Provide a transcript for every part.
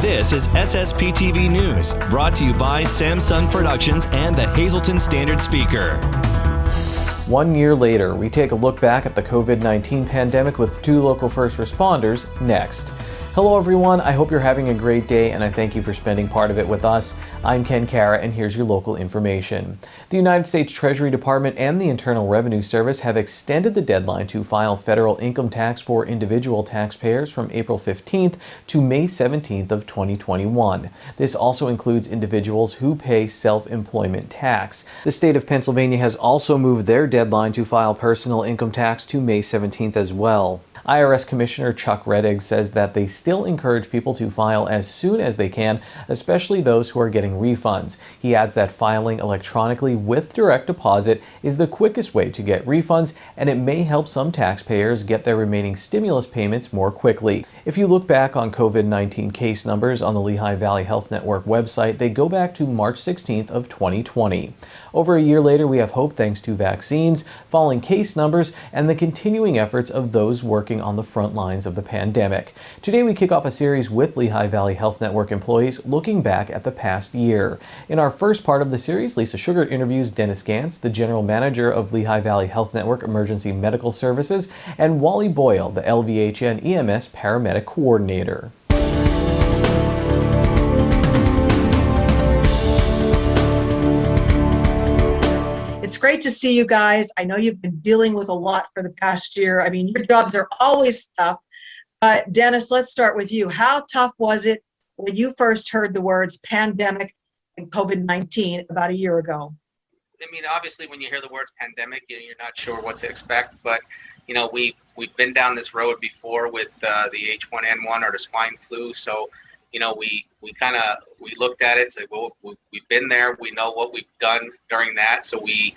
This is SSPTV News, brought to you by Samsung Productions and the Hazleton Standard Speaker. 1 year later, we take a look back at the COVID-19 pandemic with two local first responders next. Hello everyone, I hope you're having a great day and I thank you for spending part of it with us. I'm Ken Kara and here's your local information. The United States Treasury Department and the Internal Revenue Service have extended the deadline to file federal income tax for individual taxpayers from April 15th to May 17th of 2021. This also includes individuals who pay self-employment tax. The state of Pennsylvania has also moved their deadline to file personal income tax to May 17th as well. IRS Commissioner Chuck Rettig says that they still encourage people to file as soon as they can, especially those who are getting refunds. He adds that filing electronically with direct deposit is the quickest way to get refunds, and it may help some taxpayers get their remaining stimulus payments more quickly. If you look back on COVID-19 case numbers on the Lehigh Valley Health Network website, they go back to March 16th of 2020. Over a year later, we have hope thanks to vaccines, falling case numbers, and the continuing efforts of those working on the front lines of the pandemic. Today we kick off a series with Lehigh Valley Health Network employees looking back at the past year. In our first part of the series, Lisa Sugar interviews Dennis Gantz, the General Manager of Lehigh Valley Health Network Emergency Medical Services, and Wally Boyle, the LVHN EMS Paramedic Coordinator. It's great to see you guys. I know you've been dealing with a lot for the past year. I mean, your jobs are always tough. Dennis, let's start with you. How tough was it when you first heard the words pandemic and COVID-19 about a year ago? I mean, obviously, when you hear the words pandemic, you're not sure what to expect. But, you know, we've been down this road before with the H1N1 or the swine flu. So, you know, we looked at it and said, well, we've been there. We know what we've done during that. So we,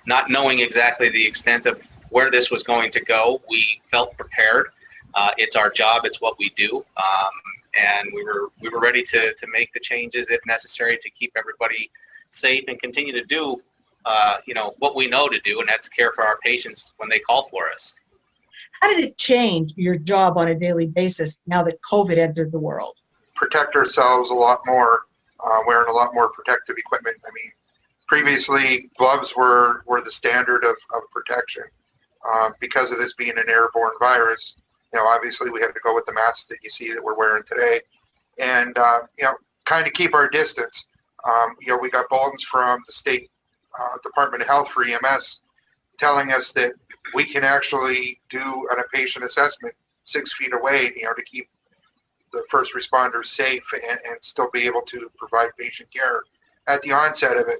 not knowing exactly the extent of where this was going to go, we felt prepared. It's our job. It's what we do. And we were ready to make the changes if necessary to keep everybody safe and continue to do, you know, what we know to do, and that's care for our patients when they call for us. How did it change your job on a daily basis now that COVID entered the world? Protect ourselves a lot more, wearing a lot more protective equipment. I mean, previously gloves were the standard of protection. Because of this being an airborne virus, you know, obviously we had to go with the masks that you see that we're wearing today, and you know, kind of keep our distance. You know, we got bulletins from the state Department of Health for EMS telling us that we can actually do a patient assessment 6 feet away, you know, to keep the first responders safe and still be able to provide patient care at the onset of it.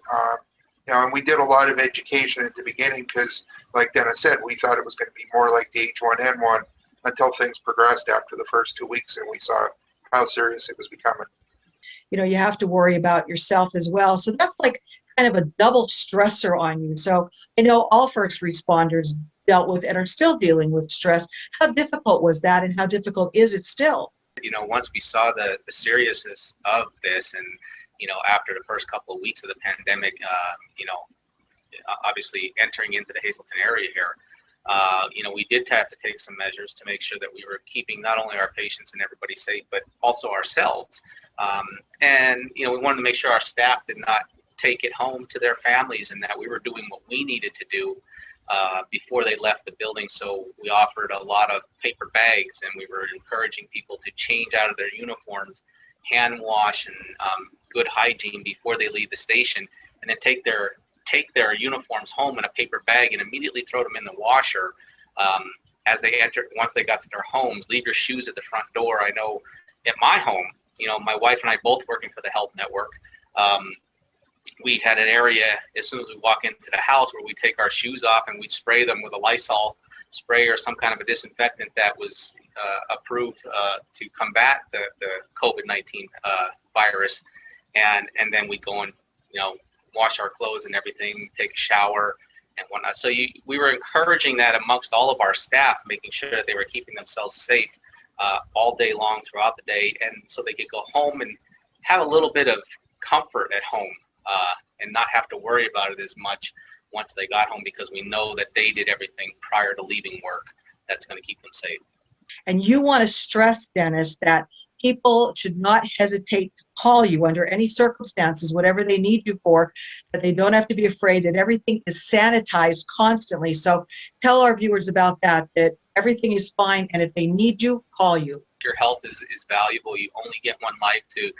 You know, and we did a lot of education at the beginning because, like Dennis said, we thought it was going to be more like the H1N1 until things progressed after the first 2 weeks and we saw how serious it was becoming. You know, you have to worry about yourself as well. So that's like kind of a double stressor on you. So I know all first responders dealt with and are still dealing with stress. How difficult was that and how difficult is it still? You know, once we saw the seriousness of this and, you know, after the first couple of weeks of the pandemic, you know, obviously entering into the Hazleton area here, you know, we did have to take some measures to make sure that we were keeping not only our patients and everybody safe, but also ourselves. And, you know, we wanted to make sure our staff did not take it home to their families and that we were doing what we needed to do before they left the building. So we offered a lot of paper bags and we were encouraging people to change out of their uniforms, hand wash and good hygiene before they leave the station, and then take their uniforms home in a paper bag and immediately throw them in the washer as they entered. Once they got to their homes, leave your shoes at the front door. I know at my home, you know, my wife and I both working for the health network, we had an area as soon as we walk into the house where we take our shoes off and we spray them with a Lysol spray or some kind of a disinfectant that was approved to combat the COVID-19 virus, and then we go and, you know, wash our clothes and everything, take a shower and whatnot. So we were encouraging that amongst all of our staff, making sure that they were keeping themselves safe all day long throughout the day, and so they could go home and have a little bit of comfort at home and not have to worry about it as much. once they got home, because we know that they did everything prior to leaving work that's going to keep them safe. And you want to stress, Dennis, that people should not hesitate to call you under any circumstances, whatever they need you for, that they don't have to be afraid, that everything is sanitized constantly. So tell our viewers about that, that everything is fine, and if they need you, call you. Your health is valuable. You only get one life to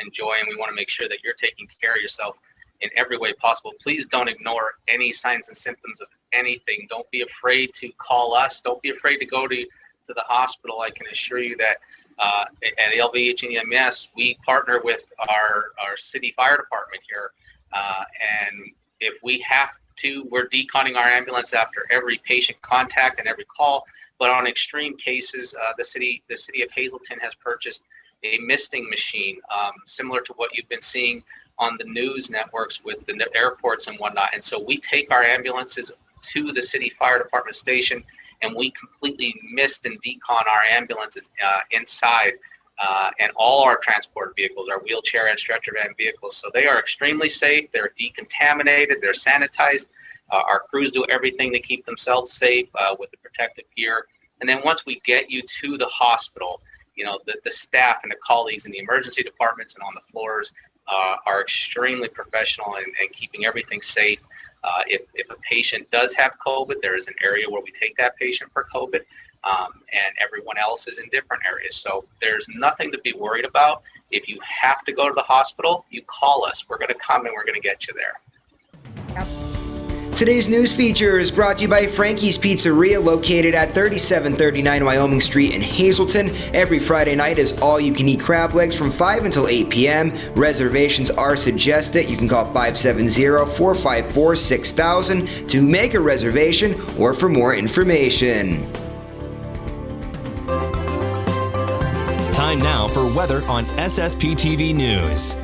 enjoy, and we want to make sure that you're taking care of yourself in every way possible. Please don't ignore any signs and symptoms of anything. Don't be afraid to call us. Don't be afraid to go to the hospital. I can assure you that at LVH and EMS, we partner with our city fire department here, and if we have to, we're deconning our ambulance after every patient contact and every call. But on extreme cases, the city of Hazelton has purchased a misting machine, similar to what you've been seeing on the news networks with the airports and whatnot. And so we take our ambulances to the city fire department station, and we completely mist and decon our ambulances inside, and all our transport vehicles, our wheelchair and stretcher van vehicles. So they are extremely safe. They're decontaminated. They're sanitized. Our crews do everything to keep themselves safe with the protective gear. And then once we get you to the hospital, you know, the staff and the colleagues in the emergency departments and on the floors are extremely professional and keeping everything safe. If a patient does have COVID, there is an area where we take that patient for COVID, and everyone else is in different areas. So there's nothing to be worried about. If you have to go to the hospital, you call us. We're going to come and we're going to get you there. Absolutely. Today's news feature is brought to you by Frankie's Pizzeria, located at 3739 Wyoming Street in Hazelton. Every Friday night is all-you-can-eat crab legs from 5 until 8 p.m. Reservations are suggested. You can call 570-454-6000 to make a reservation or for more information. Time now for weather on SSPTV News.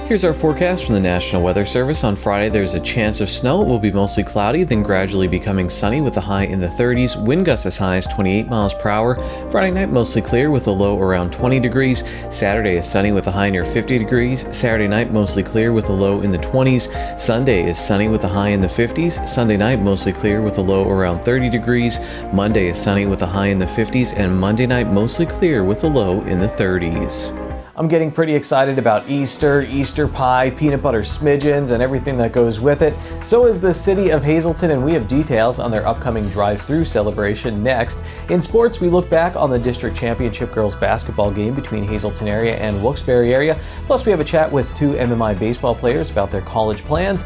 Here's our forecast from the National Weather Service. On Friday, there's a chance of snow. It will be mostly cloudy, then gradually becoming sunny with a high in the 30s. Wind gusts as high as 28 miles per hour. Friday night, mostly clear with a low around 20 degrees. Saturday is sunny with a high near 50 degrees. Saturday night, mostly clear with a low in the 20s. Sunday is sunny with a high in the 50s. Sunday night, mostly clear with a low around 30 degrees. Monday is sunny with a high in the 50s. And Monday night, mostly clear with a low in the 30s. I'm getting pretty excited about Easter, Easter pie, peanut butter smidgens, and everything that goes with it. So is the city of Hazelton, and we have details on their upcoming drive-through celebration next. In sports, we look back on the district championship girls basketball game between Hazelton area and Wilkes-Barre area. Plus, we have a chat with two MMI baseball players about their college plans.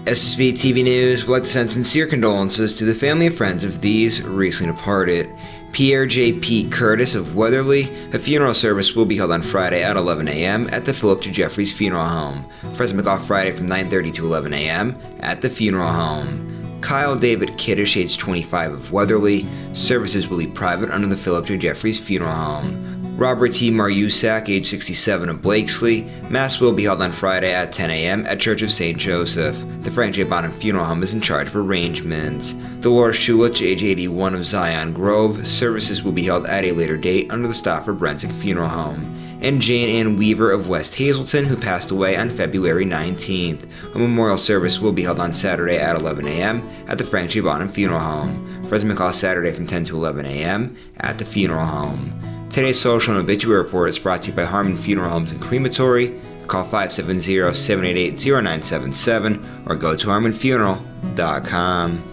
SSPTV News would like to send sincere condolences to the family and friends of these recently departed. Pierre J. P. Curtis of Weatherly. A funeral service will be held on Friday at 11 a.m. at the Philip J. Jeffries Funeral Home. Fresno McGough Friday from 9:30 to 11 a.m. at the funeral home. Kyle David Kiddish, age 25 of Weatherly. Services will be private under the Philip J. Jeffries Funeral Home. Robert T. Marusak, age 67 of Blakesley. Mass will be held on Friday at 10 a.m. at Church of St. Joseph. The Frank J. Bonham Funeral Home is in charge of arrangements. Dolores Schulich, age 81 of Zion Grove. Services will be held at a later date under the Stafford Brenzig Funeral Home. And Jane Ann Weaver of West Hazelton, who passed away on February 19th. A memorial service will be held on Saturday at 11 a.m. at the Frank J. Bonham Funeral Home. Fresno McCall Saturday from 10 to 11 a.m. at the funeral home. Today's social and obituary report is brought to you by Harmon Funeral Homes and Crematory. Call 570-788-0977 or go to harmonfuneral.com.